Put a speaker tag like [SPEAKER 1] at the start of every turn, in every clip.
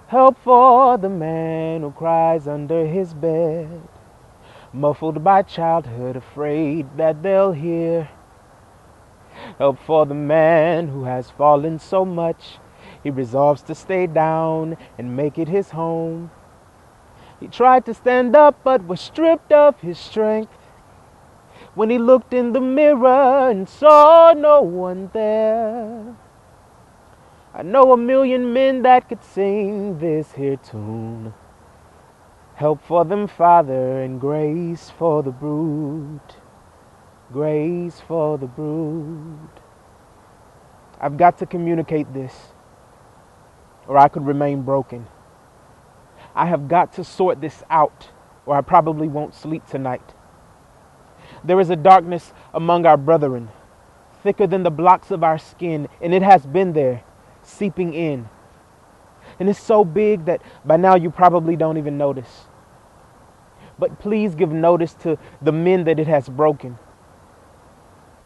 [SPEAKER 1] Help for the man who cries under his bed, muffled by childhood, afraid that they'll hear. Help for the man who has fallen so much he resolves to stay down and make it his home. He tried to stand up but was stripped of his strength when he looked in the mirror and saw no one there. I know a million men that could sing this here tune. Help for them, Father, and grace for the brood. Grace for the brood. I've got to communicate this, or I could remain broken. I have got to sort this out, or I probably won't sleep tonight. There is a darkness among our brethren, thicker than the blocks of our skin, and it has been there, seeping in. And it's so big that by now you probably don't even notice. But please give notice to the men that it has broken.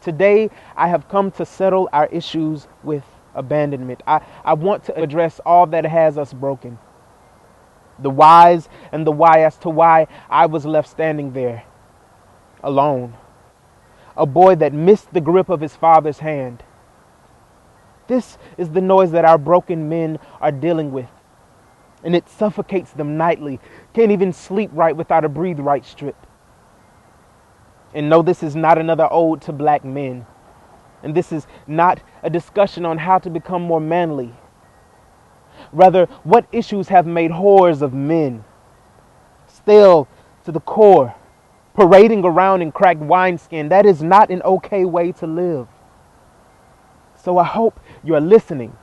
[SPEAKER 1] Today, I have come to settle our issues with abandonment. I want to address all that has us broken. The whys and the why as to why I was left standing there, alone. A boy that missed the grip of his father's hand. This is the noise that our broken men are dealing with. And it suffocates them nightly. Can't even sleep right without a breathe right strip. And no, this is not another ode to black men. And this is not a discussion on how to become more manly. Rather, what issues have made whores of men, stale to the core, parading around in cracked wineskin? That is not an okay way to live. So I hope you're listening.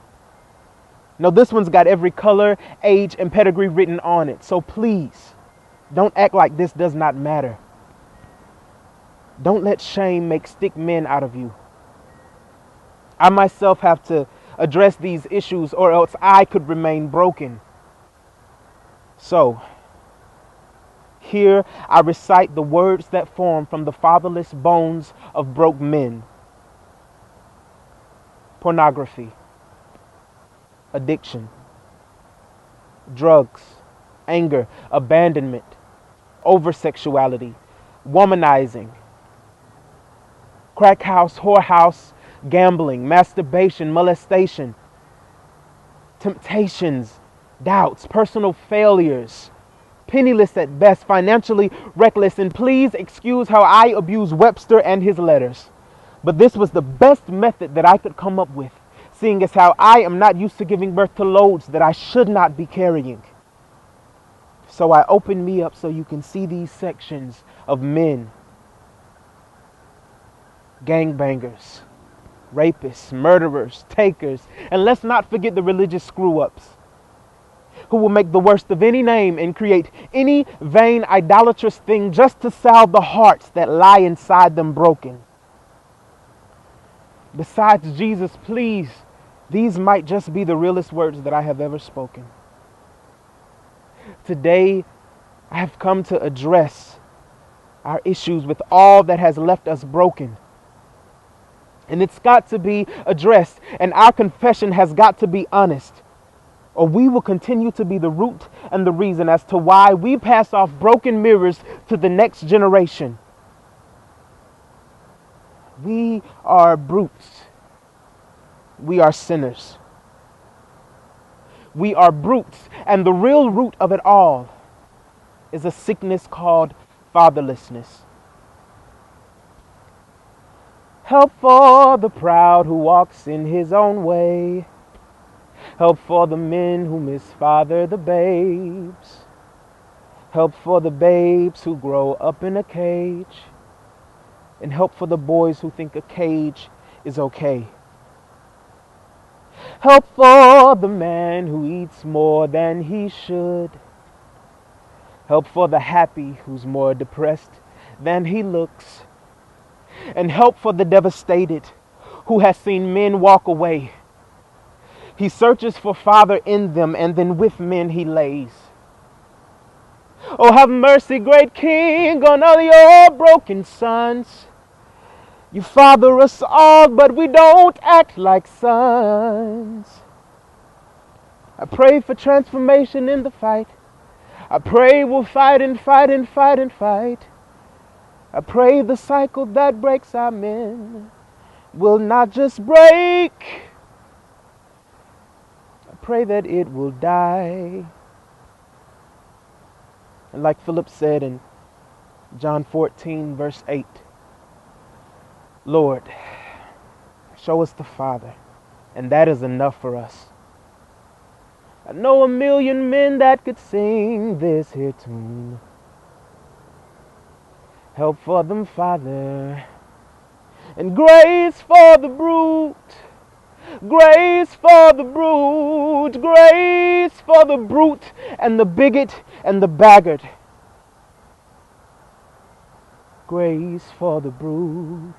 [SPEAKER 1] No, this one's got every color, age, and pedigree written on it. So please, don't act like this does not matter. Don't let shame make stick men out of you. I myself have to address these issues, or else I could remain broken. So, here I recite the words that form from the fatherless bones of broke men. Pornography, addiction, drugs, anger, abandonment, oversexuality, womanizing, crack house, whorehouse, gambling, masturbation, molestation, temptations, doubts, personal failures, penniless at best, financially reckless, and please excuse how I abuse Webster and his letters. But this was the best method that I could come up with, seeing as how I am not used to giving birth to loads that I should not be carrying. So I open me up so you can see these sections of men, gangbangers, rapists, murderers, takers, and let's not forget the religious screw-ups who will make the worst of any name and create any vain, idolatrous thing just to salve the hearts that lie inside them broken. Besides Jesus, please, these might just be the realest words that I have ever spoken. Today, I have come to address our issues with all that has left us broken. And it's got to be addressed, and our confession has got to be honest, or we will continue to be the root and the reason as to why we pass off broken mirrors to the next generation. We are brutes. We are sinners. We are brutes, and the real root of it all is a sickness called fatherlessness. Help for the proud who walks in his own way. Help for the men who misfather the babes. Help for the babes who grow up in a cage. And help for the boys who think a cage is okay. Help for the man who eats more than he should. Help for the happy who's more depressed than he looks. And help for the devastated who has seen men walk away. He searches for Father in them, and then with men he lays. Oh, have mercy, great King, on all your broken sons. You father us all, but we don't act like sons. I pray for transformation in the fight. I pray we'll fight and fight and fight and fight. I pray the cycle that breaks our men will not just break. I pray that it will die. And like Philip said in John 14, verse 8, Lord, show us the Father, and that is enough for us. I know a million men that could sing this here tune. Help for them, Father, and grace for the brute. Grace for the brute. Grace for the brute and the bigot and the baggard. Grace for the brute.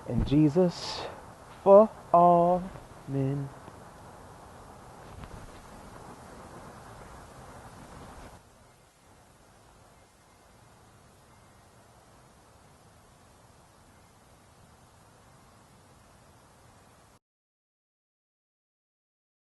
[SPEAKER 1] And Jesus for all men.